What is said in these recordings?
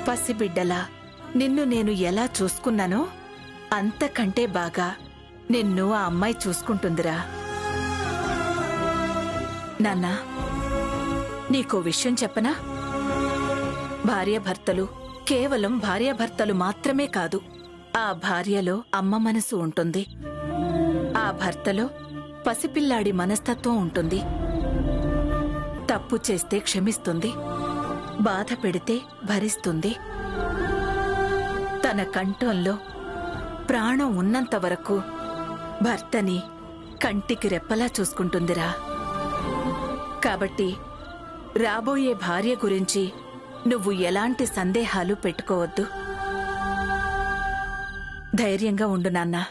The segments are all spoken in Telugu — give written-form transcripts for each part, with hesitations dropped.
పసిబిడ్డలా నిన్ను నేను ఎలా చూసుకున్నానో అంతకంటే బాగా నిన్ను ఆ అమ్మాయి చూసుకుంటుందిరా. నాన్నా, నీకో విషయం చెప్పనా? భార్యాభర్తలు కేవలం భార్యాభర్తలు మాత్రమే కాదు. ఆ భార్యలో అమ్మ మనసు ఉంటుంది, ఆ భర్తలో పసిపిల్లాడి మనస్తత్వం ఉంటుంది. తప్పు చేస్తే క్షమిస్తుంది, బాధ పెడితే భరిస్తుంది. తన కంఠంలో ప్రాణం ఉన్నంత వరకు భర్తని కంటికి రెప్పలా చూసుకుంటుందిరా. కాబట్టి రాబోయే భార్య గురించి నువ్వు ఎలాంటి సందేహాలు పెట్టుకోవద్దు. ధైర్యంగా ఉండు నాన్నా.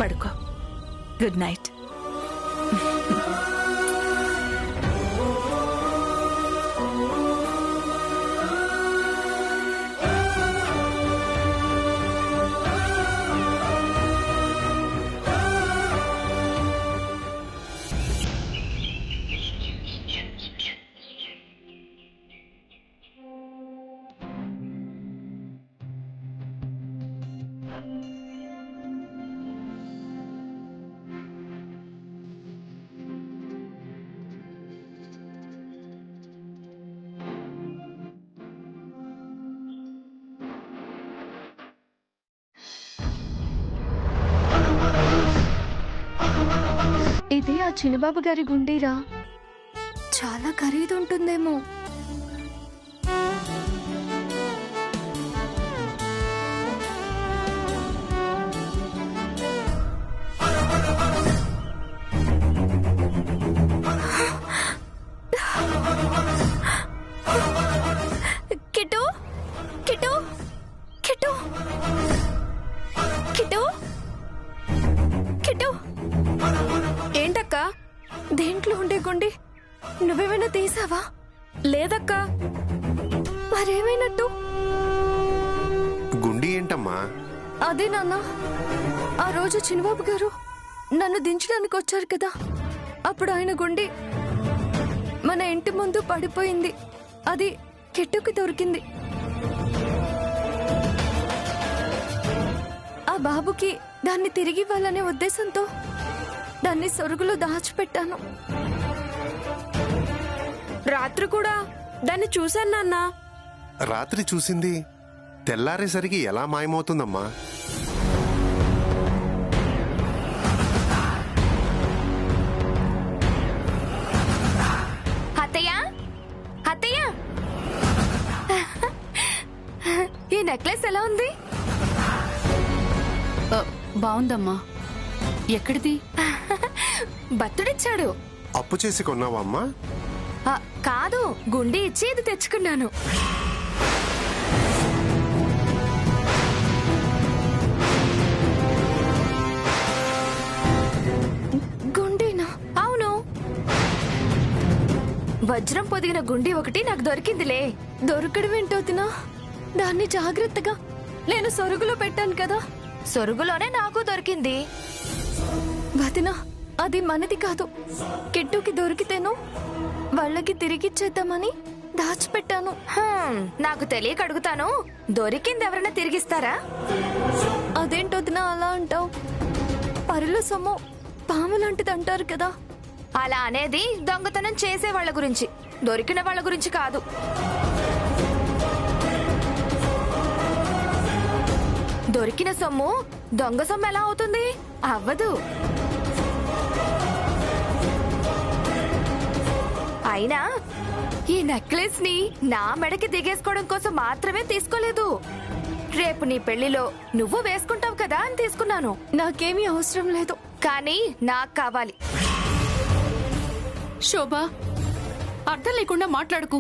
పడుకో. Good night. ఇదే ఆ చిన్నబాబు గారి గుండీరా. చాలా ఖరీదు ఉంటుందేమో. కిట్టు, కిట్టు, కిట్టు, కిట్టు, కిట్టు. ఏంటక్క? దేంట్లో ఉండే గుండి నువ్వేమైనా తీసావా? లేదక్కా. మరేమైనట్టు? గుండి ఏంటమ్మా? అదే నాన్న, ఆ రోజు చిన్నబాబు గారు నన్ను దించడానికి వచ్చారు కదా, అప్పుడు ఆయన గుండి మన ఇంటి ముందు పడిపోయింది. అది కిట్టుకి దొరికింది. ఆ బాబుకి దాన్ని తిరిగి ఇవ్వాలనే ఉద్దేశంతో దాన్ని సొరుగులో దాచిపెట్టాను. రాత్రి కూడా దాన్ని చూశాను నాన్న. రాత్రి చూసింది తెల్లారేసరికి ఎలా మాయమవుతుందమ్మా? అత్తయ్య, అత్తయ్య, ఈ నెక్లెస్ ఎలా ఉంది? బాగుందమ్మా. ఎక్కడిది? భర్తుడిచ్చాడు. అప్పు చేసి కొన్నావా అమ్మా? కాదు, గుండె ఇచ్చి ఇది తెచ్చుకున్నాను. గుండేనా? అవును. వజ్రం పొదిగిన గుండి ఒకటి నాకు దొరికిందిలే. దొరకడం ఏంటో తినా? దాన్ని జాగ్రత్తగా నేను సొరుగులో పెట్టాను కదా. సొరుగులోనే నాకు దొరికింది. వదినా, అది మనది కాదు. కిట్టుకి దొరికితేను వాళ్ళకి తిరిగిచ్చేద్దామని దాచిపెట్టాను. నాకు తెలియక అడుగుతాను, దొరికింది ఎవరైనా తిరిగిస్తారా? అదేంటొదినా అలా అంటావు? పరుల సొమ్ము పాము లాంటిది అంటారు కదా. అలా అనేది దొంగతనం చేసే వాళ్ళ గురించి, దొరికిన వాళ్ళ గురించి కాదు. దొరికిన సొమ్ము దొంగ సొమ్ము ఎలా అవుతుంది? అవ్వదు. అయినా ఈ నెక్లెస్ ని నా మెడకి దిగేసుకోవడం కోసం మాత్రమే తీసుకోలేదు. రేపు నీ పెళ్లిలో నువ్వు వేసుకుంటావు కదా అని తీసుకున్నాను. నాకేమీ అవసరం లేదు, కానీ నాకు కావాలి. శోభ, అర్థం లేకుండా మాట్లాడుకు.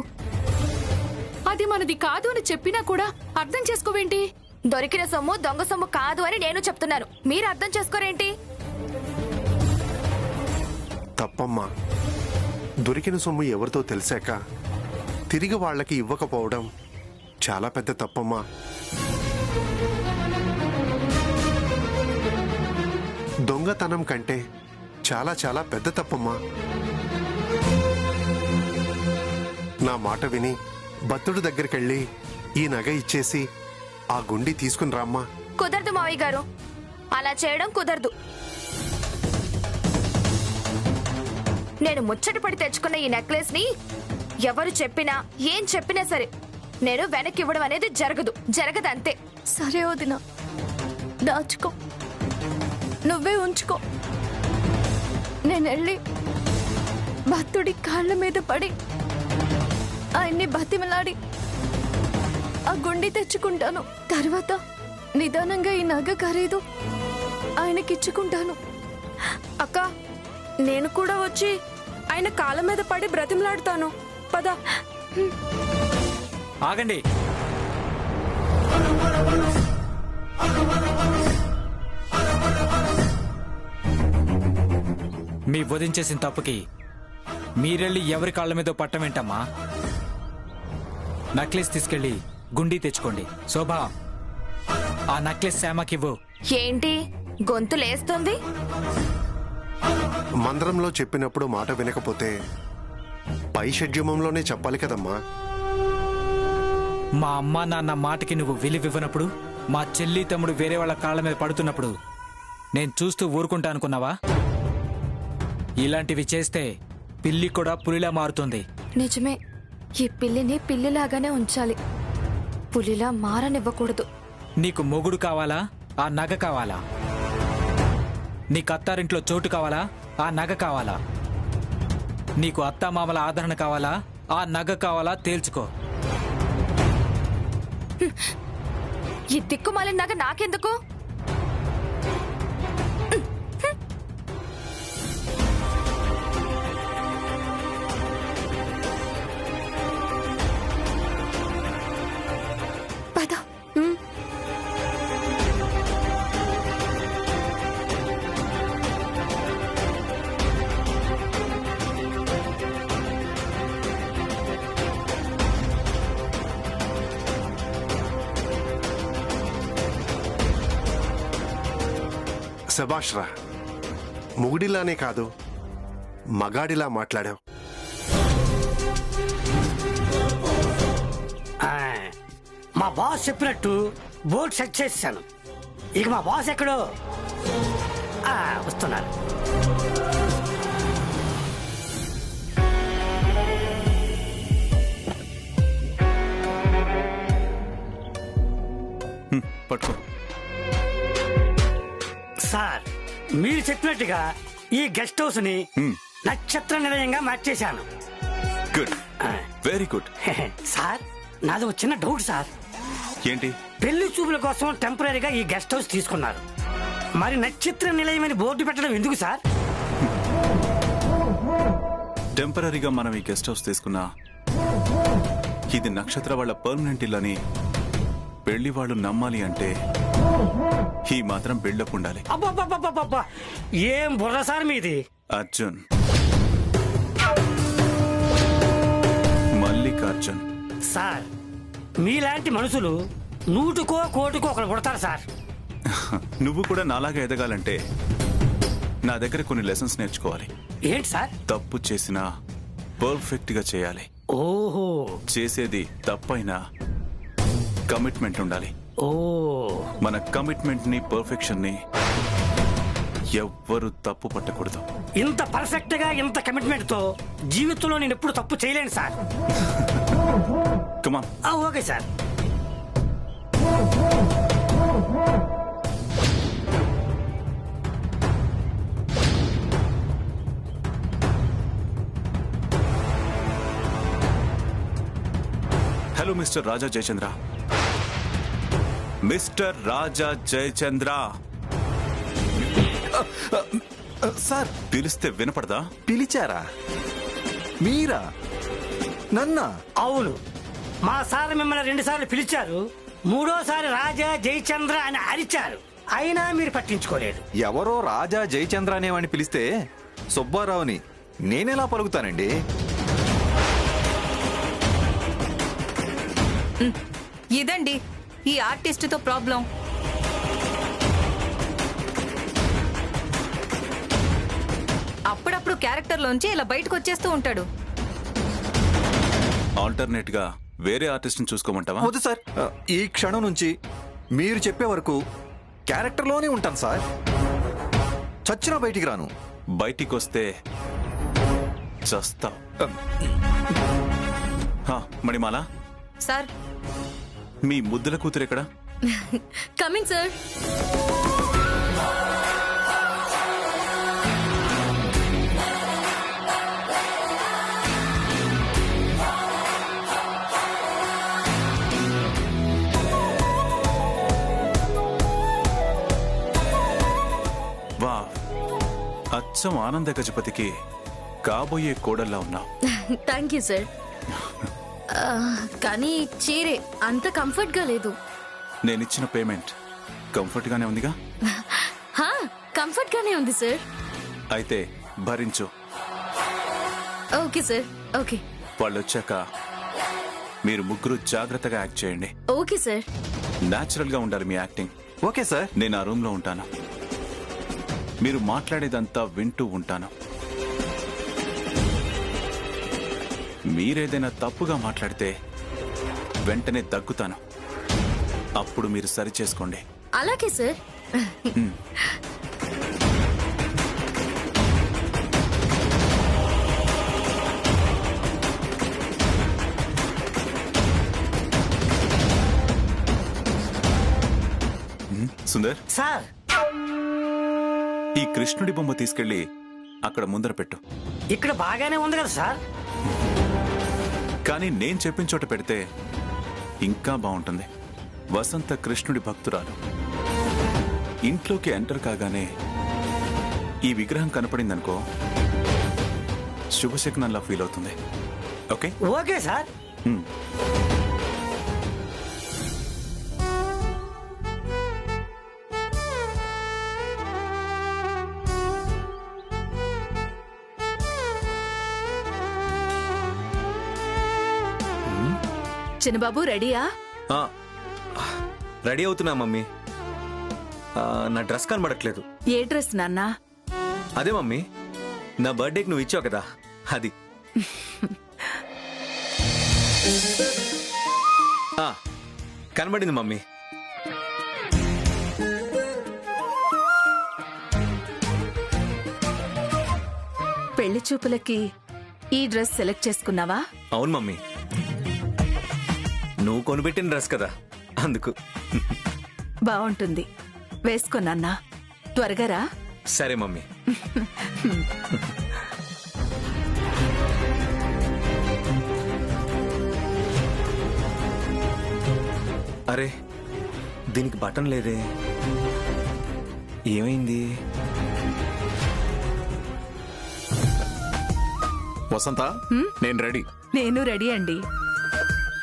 అది మనది కాదు అని చెప్పినా కూడా అర్థం చేసుకోవేంటి? దొరికిన సొమ్ము దొంగ సొమ్ము కాదు అని నేను చెప్తున్నాను, మీరు అర్థం చేసుకోరేంటి? తప్పమ్మా. దొరికిన సొమ్ము ఎవరితో తెలిసాక తిరిగి వాళ్ళకి ఇవ్వకపోవడం చాలా పెద్ద తప్పమ్మా. దొంగతనం కంటే చాలా చాలా పెద్ద తప్పమ్మా. నా మాట విని భక్తుడి దగ్గరికెళ్ళి ఈ నగ ఇచ్చేసి ఆ గుండి తీసుకుని రామ్మా. కుదరదు మావయ్య గారు, అలా చేయడం కుదరదు. నేను ముచ్చట పడి తెచ్చుకున్న ఈ నెక్లెస్ ని ఎవరు చెప్పినా ఏం చెప్పినా సరే నేను వెనక్కి ఇవ్వడం అనేది జరగదంతే. సరే వదినా, దాచుకో, నువ్వే ఉంచుకో. నేను వెళ్ళి భక్తుడి కాళ్ళ మీద పడి ఆయన్ని బతిమలాడి ఆ గుండి తెచ్చుకుంటాను. తర్వాత నిదానంగా ఈ నగ ఖరీదు ఆయనకిచ్చుకుంటాను. అక్క, నేను కూడా వచ్చి ఆయన కాళ్ళ మీద పడి బ్రతిమలాడుతాను. పద. ఆగండి. మీ వదించేసిన తప్పుకి మీరెళ్ళి ఎవరి కాళ్ళ మీద పట్టమేంటమ్మా? నక్లెస్ తీసుకెళ్ళి గుండీ తెచ్చుకోండి. శోభా, ఆ నక్లెస్ శ్యామకివ్వు. ఏంటి గొంతు లేస్తుంది? మందిరంలో చెప్పినప్పుడు మాట వినకపోతే పై షడ్యూమంలోనే చెప్పాలి కదమ్మా. మా అమ్మ నాన్న మాటకి నువ్వు విలువివ్వనప్పుడు, మా చెల్లి తమ్ముడు వేరే వాళ్ళ కాళ్ళ మీద పడుతున్నప్పుడు నేను చూస్తూ ఊరుకుంటా అనుకున్నావా? ఇలాంటివి చేస్తే పిల్లి కూడా పులిలా మారుతుంది. నిజమే, ఈ పిల్లిని పిల్లిలాగానే ఉంచాలి, పులిలా మారనివ్వకూడదు. నీకు మొగుడు కావాలా? ఆ నగ కావాలా? నీకు అత్తారింట్లో చోటు కావాలా? ఆ నగ కావాలా? నీకు అత్తామామల ఆదరణ కావాలా? ఆ నగ కావాలా? తేల్చుకో. ఈ దిక్కుమాలిన నగ నాకెందుకు? పద. శభాష్రా, మొగుడిలానే కాదు మగాడిలా మాట్లాడావు. మా బాస్ చెప్పినట్టు బోర్డు సెట్ చేశాను. ఇక మా బాస్ ఎక్కడో వస్తున్నారు. పట్టుకో. సార్, మీరు చెప్పినట్టుగా ఈ గెస్ట్ హౌస్ ని నక్షత్ర నిలయంగా మార్చేశాను. Good, very good. సార్, నాది ఒక చిన్న డౌట్ సార్. ఏంటి? పెళ్లి చూపుల కోసం టెంపరీగా ఈ గెస్ట్ హౌస్ తీసుకున్నారు, మరి నక్షత్ర నిలయం అని బోర్డు పెట్టడం ఎందుకు సార్? టెంపరీగా మనం ఈ గెస్ట్ హౌస్ తీసుకున్నా ఇది నక్షత్ర వాళ్ళ పర్మనెంట్ ఇల్లు అని పెళ్లి వాళ్ళు నమ్మాలి అంటే ఈ మాత్రం బిల్డప్ ఉండాలి. అబ్బా, ఏం బుర్ర సార్ మీది. అర్జున్, మల్లికార్జున్. సార్, మీలాంటి మనుషులు నూటుకో కోటికో ఒకరు కొడతారు సార్. నువ్వు కూడా నాలాగా ఎదగాలంటే నా దగ్గర కొన్ని లెసన్స్ నేర్చుకోవాలి. ఏంటి సార్? తప్పు చేసినా పర్ఫెక్ట్ గా చేయాలి. ఓహో. చేసేది తప్పైనా కమిట్మెంట్ ఉండాలి. ఓ. మన కమిట్మెంట్ ని, పర్ఫెక్షన్ ని ఎవ్వరు తప్పు పట్టకూడదు. ఇంత పర్ఫెక్ట్ గా, ఇంత కమిట్మెంట్ తో జీవితంలో నేను ఎప్పుడు తప్పు చేయలేను sir. Come on. Okay sir. Hello mister Raja Jayachandra. Mister Raja Jayachandra. Sir, పిలిస్తే వినపడదా? పిలిచారా? మీరా? నన్నా? అవును, మా సార్ మిమ్మల్ని 2 సార్లు పిలిచారు, 3వ రాజా జయచంద్ర అని అరిచారు, అయినా మీరు పట్టించుకోలేదు. ఎవరో రాజా జయచంద్ర అనేవాడిని పిలిస్తే సుబ్బారావుని నేనెలా పలుకుతానండి? ఇదండి ఈ ఆర్టిస్టుతో ప్రాబ్లం. అప్పుడప్పుడు క్యారెక్టర్లోంచి ఇలా బయటకు వచ్చేస్తూ ఉంటాడు. ఆల్టర్నేట్ గా వేరే ఆర్టిస్ట్ని చూసుకోమంటావా? వద్దు సార్, ఈ క్షణం నుంచి మీరు చెప్పే వరకు క్యారెక్టర్లోనే ఉంటాను సార్. చచ్చినా బయటికి రాను. బయటికి వస్తే చస్తావు. మణిమాల, సార్ మీ ముద్దుల కూతురు ఎక్కడ? Coming sir. వా, అచ్చం ఆనంద గజపతికి కాబోయే కోడల్లా ఉన్నావు. Thank you sir. కానీ చీరే అంత కంఫర్ట్ గా లేదు. నేనిచ్చిన పేమెంట్ కంఫర్ట్ గానే ఉందిగా? కంఫర్ట్ గానే ఉంది సార్. అయితే భరించు. Okay sir, okay. వాళ్ళు వచ్చాక మీరు ముగ్గురు జాగ్రత్తగా యాక్ట్ చేయండి. Okay sir. న్యాచురల్ గా ఉండాలి మీ యాక్టింగ్. Okay sir. నేను ఆ రూమ్ లో ఉంటాను. మీరు మాట్లాడేదంతా వింటూ ఉంటాను. మీరేదైనా తప్పుగా మాట్లాడితే వెంటనే దగ్గుతాను. అప్పుడు మీరు సరి చేసుకోండి. అలాగే సార్. సుందర్ సార్, ఈ కృష్ణుడి బొమ్మ తీసుకెళ్లి అక్కడ ముందర పెట్టు. ఇక్కడ బాగానే ఉంది కదా సార్. కానీ నేను చెప్పిన చోట పెడితే ఇంకా బాగుంటుంది. వసంత కృష్ణుడి భక్తురాలు. ఇంట్లోకి ఎంటర్ కాగానే ఈ విగ్రహం కనపడిందనుకో, శుభశకునంలా ఫీల్ అవుతుంది. ఓకే? Okay sir. చిన్నబాబు రెడీయా? రెడీ అవుతున్నా మమ్మీ. నా డ్రెస్ కనబడట్లేదు. ఏ డ్రెస్ నాన్నా? అదే మమ్మీ, నా బర్త్డేకి నువ్వు ఇచ్చావు కదా, అది. కనబడింది మమ్మీ. పెళ్లి చూపులకి ఈ డ్రెస్ సెలెక్ట్ చేసుకున్నావా? అవును మమ్మీ, నువ్వు కొనిపెట్టిన డ్రెస్ కదా, అందుకు. బాగుంటుంది, వేసుకోనన్నా. త్వరగా రా. సరే మమ్మీ. అరే, దీనికి బటన్ లేదే, ఏమైంది? వసంత, నేను రెడీ. నేను రెడీ అండి.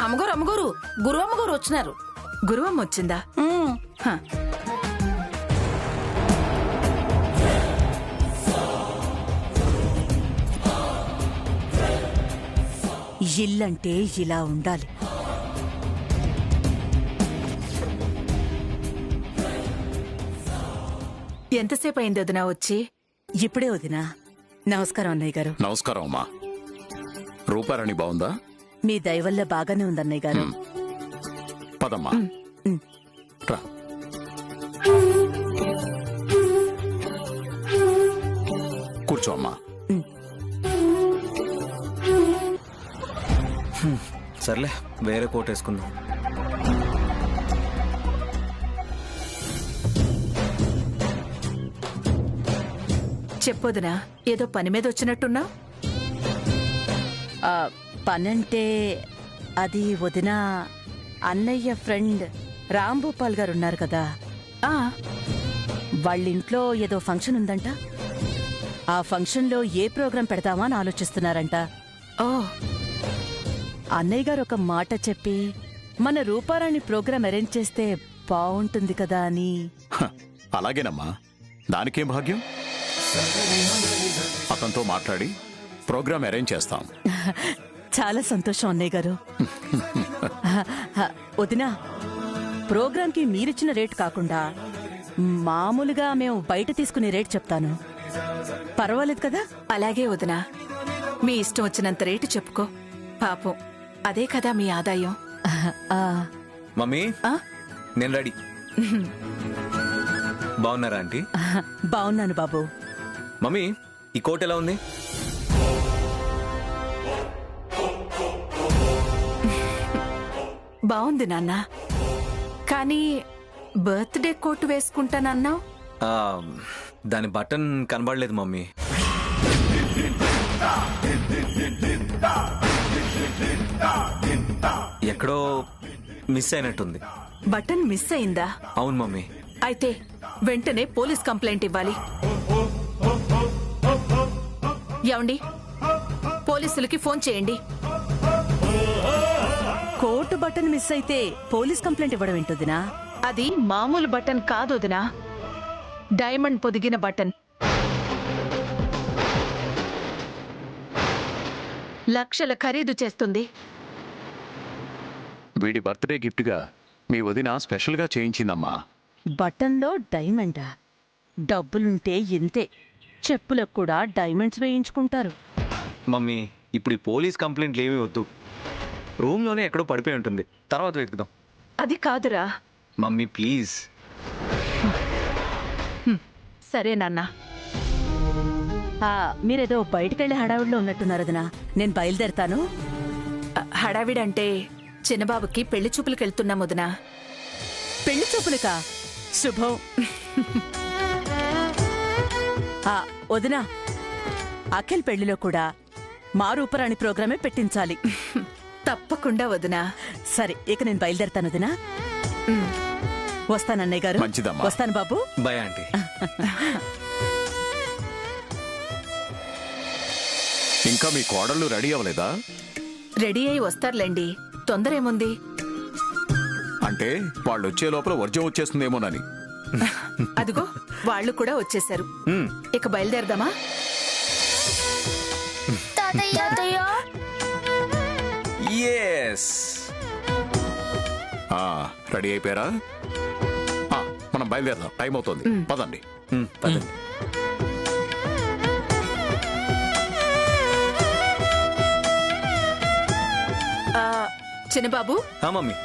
అమ్మగారు గురువమ్మగారు వచ్చినారు. గురువమ్మ వచ్చిందా? హ. ఇల్లంటే ఇలా ఉండాలి. ఎంతసేపు అయింది వదినా వచ్చి? ఇప్పుడే వదినా. నమస్కారం అన్నయ్య గారు. నమస్కారం అమ్మా. రూపారాణి బాగుందా? మీ దయవల్ల బాగానే ఉంది అన్నయ్య గారు. పదమ్మా, రా. కూర్చో అమ్మా. సర్లే, వేరే కోట్ వేసుకుందాం. చెప్పొదినా, ఏదో పని మీద వచ్చినట్టున్నా? పనంటే అది వదినా, అన్నయ్య ఫ్రెండ్ రాంభూపాల్ గారు ఉన్నారు కదా, వాళ్ళింట్లో ఏదో ఫంక్షన్ ఉందంట. ఆ ఫంక్షన్లో ఏ ప్రోగ్రాం పెడతామా అని ఆలోచిస్తున్నారంట. ఓ, అన్నయ్య గారు ఒక మాట చెప్పి మన రూపారాణి ప్రోగ్రాం అరేంజ్ చేస్తే బాగుంటుంది కదా అని. అలాగేనమ్మా, దానికేం భాగ్యం. అతనితో మాట్లాడి ప్రోగ్రాం అరేంజ్ చేస్తాం. చాలా సంతోషం అన్నయ్య గారు. వదినా, ప్రోగ్రాంకి మీరిచ్చిన రేటు కాకుండా మామూలుగా మేము బయట తీసుకునే రేటు చెప్తాను, పర్వాలేదు కదా? అలాగే వదినా, మీ ఇష్టం వచ్చినంత రేటు చెప్పుకో. పాపం అదే కదా మీ ఆదాయం. ఆ, మమ్మీ ఆ? నేను రెడీ. బాగున్నారా ఆంటీ? బాగున్నాను బాబు. మమ్మీ ఈ కోట్ ఎలా ఉంది? బాగుంది నాన్న, కానీ బర్త్డే కోట్ వేసుకుంటానన్నావు. ఆ, దాని బటన్ కనబడలేదు మమ్మీ. ఎక్కడో మిస్ అయినట్టుంది. బటన్ మిస్ అయిందా? అవును మమ్మీ. అయితే వెంటనే పోలీస్ కంప్లైంట్ ఇవ్వాలి. ఏమండి, పోలీసులకి ఫోన్ చేయండి. కోటు బటన్ మిస్ అయితే పోలీస్ కంప్లైంట్ ఇవ్వడం ఏంటొదినా? అది మామూలు బటన్ కాదు వదినా, డైమండ్ పొదిగిన బటన్. లక్షల ఖరీదు చేస్తుంది. వీడి బర్త్డే గిఫ్ట్గా మీ వదిన స్పెషల్గా చేయించిందమ్మా. బటన్లో డైమండా? డబ్బులుంటే ఇంతే, చెప్పులకు కూడా డైమండ్స్ వేయించుకుంటారు. మమ్మీ ఇప్పుడు ఈ పోలీస్ కంప్లైంట్లు ఏమీ వద్దు. రూమ్లోనే ఎక్కడో పడిపోయి ఉంటుంది, తర్వాత వెతుకుదాం. అది కాదురా. Mummy please. సరే నాన్న. మీరేదో బయటకెళ్ళే హడావిడిలో ఉన్నట్టున్నారు వదినా. నేను బయలుదేరతాను. హడావిడంటే చిన్నబాబుకి పెళ్లి చూపులకు వెళ్తున్నాం వదినా. పెళ్లి చూపులకా? శుభం. వదినా, అఖిల్ పెళ్లిలో కూడా మా రూపరాణి ప్రోగ్రామే పెట్టించాలి. తప్పకుండా వదినా. సరే, ఇక నేను బయలుదేరతాను వదినా. వస్తాను అన్నయ్య గారు. మంచిదమ్మా. వస్తాను బాబు. Bye aunty. ఇంకా మీ కోడళ్ళు రెడీ అవ్వలేదా? రెడీ అయి వస్తారులేండి, తొందర ఏముంది? అంటే వాళ్ళు వచ్చే లోపల వర్జం వచ్చేస్తుందేమోనని. అదిగో వాళ్ళు కూడా వచ్చేశారు. ఇక బయలుదేరదామా? రెడీ అయిపోయారా? మనం బయలుదేరదాం, టైం అవుతుంది. పదండి. పదండి. చిన్నబాబు, మమ్మీ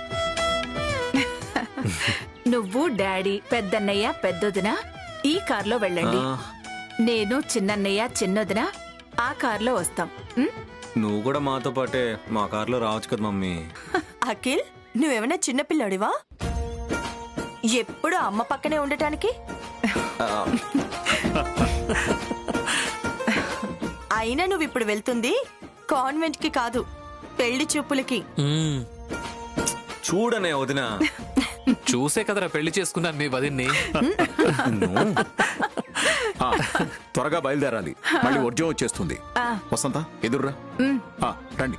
నువ్వు, డాడీ, పెద్దన్నయ్య, పెద్దొదిన ఈ కార్లో వెళ్ళండి. నేను, చిన్నన్నయ్య, చిన్నొదిన ఆ కార్లో వస్తాం. నువ్వు కూడా మాతో పాటే మా కార్లో రావచ్చు కదా మమ్మీ. అఖిల్, నువ్వేమైనా చిన్నపిల్లాడివా? ఎప్పుడు అమ్మ పక్కనే ఉండటానికి? అయినా నువ్వు ఇప్పుడు వెళ్తుంది కాన్వెంట్ కి కాదు, పెళ్లి చూపులకి. చూడనే వదిన. చూసే కదరా పెళ్లి చేసుకున్నాను మీ వదిన్ని. త్వరగా బయలుదేరాలి, మళ్ళీ వర్జం వచ్చేస్తుంది. వసంత ఎదుర్రా. రండి.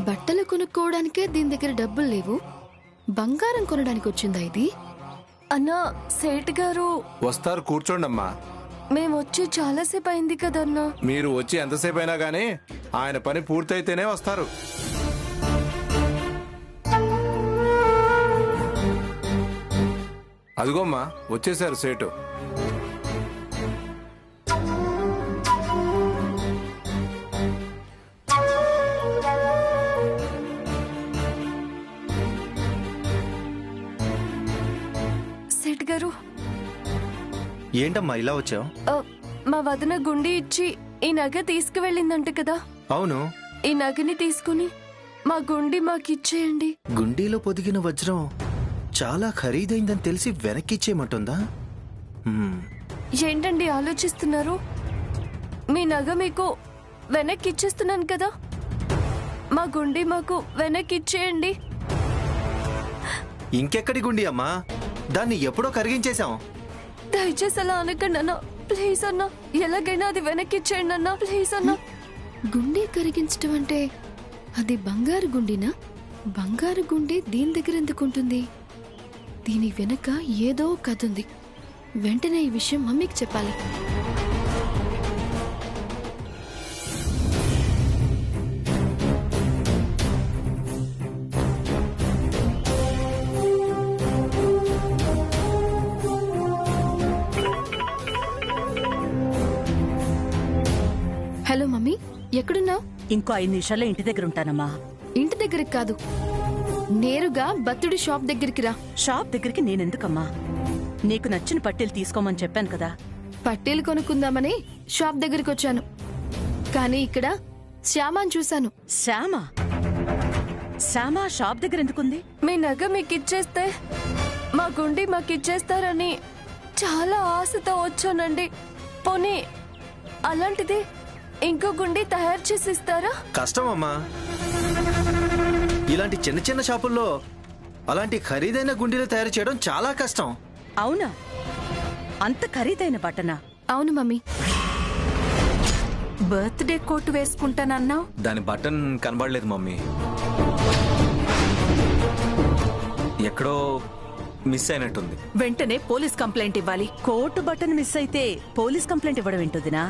బట్టలు కొనుక్కోవడానికే దీని దగ్గర డబ్బులు లేవు, బంగారం కొనడానికి వచ్చిందా ఇది? అన్నా, సేట్ గారు వస్తారు, కూర్చోండమ్మా. మేము వచ్చి చాలాసేపు అయింది కదన్నా. మీరు వచ్చి ఎంతసేపు అయినా గానీ ఆయన పని పూర్తయితేనే వస్తారు. అదిగోమ్మా వచ్చేసారు సేటు. సేట్ గారు, ఏంటమ్మా ఇలా వచ్చావు? మా వదిన గుండి ఇచ్చి ఈ నగ తీసుకువెళ్ళిందంట కదా. అవును. ఈ నగని తీసుకుని మా గుండి మాకిచ్చేయండి. గుండీలో పొదిగిన వజ్రం చాలా ఖరీదైందని తెలిసి వెనక్కిచ్చేయమంటుందా? ఏంటండి ఆలోచిస్తున్నారు? మీ నగ మీకు వెనక్కి ఇచ్చేస్తున్నాను కదా, మా గుండి మాకు వెనక్కి ఇచ్చేయండి. ఇంకెక్కడి గుండి అమ్మా, దాన్ని ఎప్పుడో కరిగించేశాం. దయచేసి అలా అనకండి అన్న, ప్లీజ్ అన్న. ఎలాగైనా అది వెనక్కి ఇచ్చేయండి అన్న, ప్లీజ్ అన్న. గుండె కరిగించడం అంటే అది బంగారు గుండినా? బంగారు గుండి దీని దగ్గర ఎందుకుంటుంది? దీని వెనక ఏదో కథ ఉంది. వెంటనే ఈ విషయం మమ్మీకి చెప్పాలి. ఎక్కడున్నావు? ఇంకో 5 నిమిషాల్లో ఇంటి దగ్గర ఉంటానమ్మా. ఇంటి దగ్గరికి కాదు, నేరుగా బత్తుడి షాప్ దగ్గరికి రా. షాప్ దగ్గరికి నేనెందుకమ్మా? నీకు నచ్చిన పట్టీలు తీసుకోమని చెప్పాను కదా. పట్టీలు కొనుక్కుందామని షాప్ దగ్గరికి వచ్చాను, కానీ ఇక్కడ శ్యామాని చూశాను. శ్యామ? శ్యామ షాప్ దగ్గర ఎందుకుంది? మీ నగ మీకు ఇచ్చేస్తే మా గుండి మాకు ఇచ్చేస్తారని చాలా ఆశతో వచ్చానండి. పోనీ అలాంటిది ఇంకో గుండి తయారు చేసి ఇస్తారా? కష్టం అమ్మా. ఇలాంటి చిన్న చిన్న షాపుల్లో అలాంటి ఖరీదైన గుండీలు తయారు చేయడం చాలా కష్టం. అవునా? అంత ఖరీదైన బట్టనా? అవును మమ్మీ. Birthday coat వేసుకుంటానన్నావు. దాని బటన్ కనబడలేదు మమ్మీ, ఎక్కడో మిస్ అయినట్టుంది. వెంటనే పోలీస్ కంప్లైంట్ ఇవ్వాలి. కోటు బటన్ మిస్ అయితే పోలీస్ కంప్లైంట్ ఇవ్వడం ఏంటొదినా?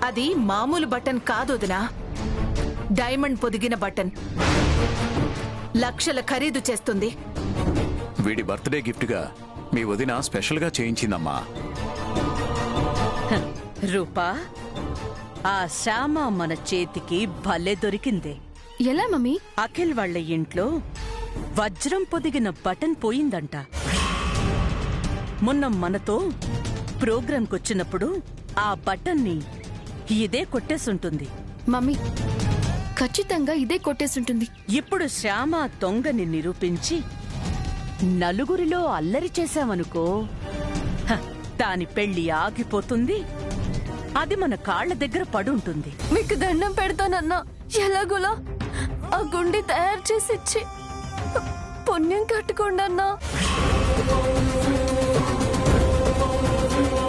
అది మామూలు బటన్ కాదొదినా, డైమండ్ పొదిగిన బటన్. లక్షల ఖరీదు చేస్తుంది. వీడి బర్త్డే గిఫ్ట్ గా మీ వదిన స్పెషల్ గా చేయించిందమ్మా. రూపా, ఆ శ్యామ మన చేతికి భలే దొరికిందే. ఎలా మమ్మీ? అఖిల్ వాళ్ళ ఇంట్లో వజ్రం పొదిగిన బటన్ పోయిందంట. మొన్న మనతో ప్రోగ్రాంకొచ్చినప్పుడు ఆ బటన్ని ఇదే కొట్టేసుంటుంది. మమ్మీ, ఖచ్చితంగా ఇదే కొట్టేసుంటుంది. ఇప్పుడు శ్యామ దొంగని నిరూపించి నలుగురిలో అల్లరి చేశామనుకో, దాని పెళ్లి ఆగిపోతుంది. అది మన కాళ్ల దగ్గర పడుంటుంది. మీకు దండం పెడతానన్నా, ఎలాగోలా ఆ గుండి తయారు చేసి ఇచ్చి పుణ్యం కట్టుకోండి అన్నా.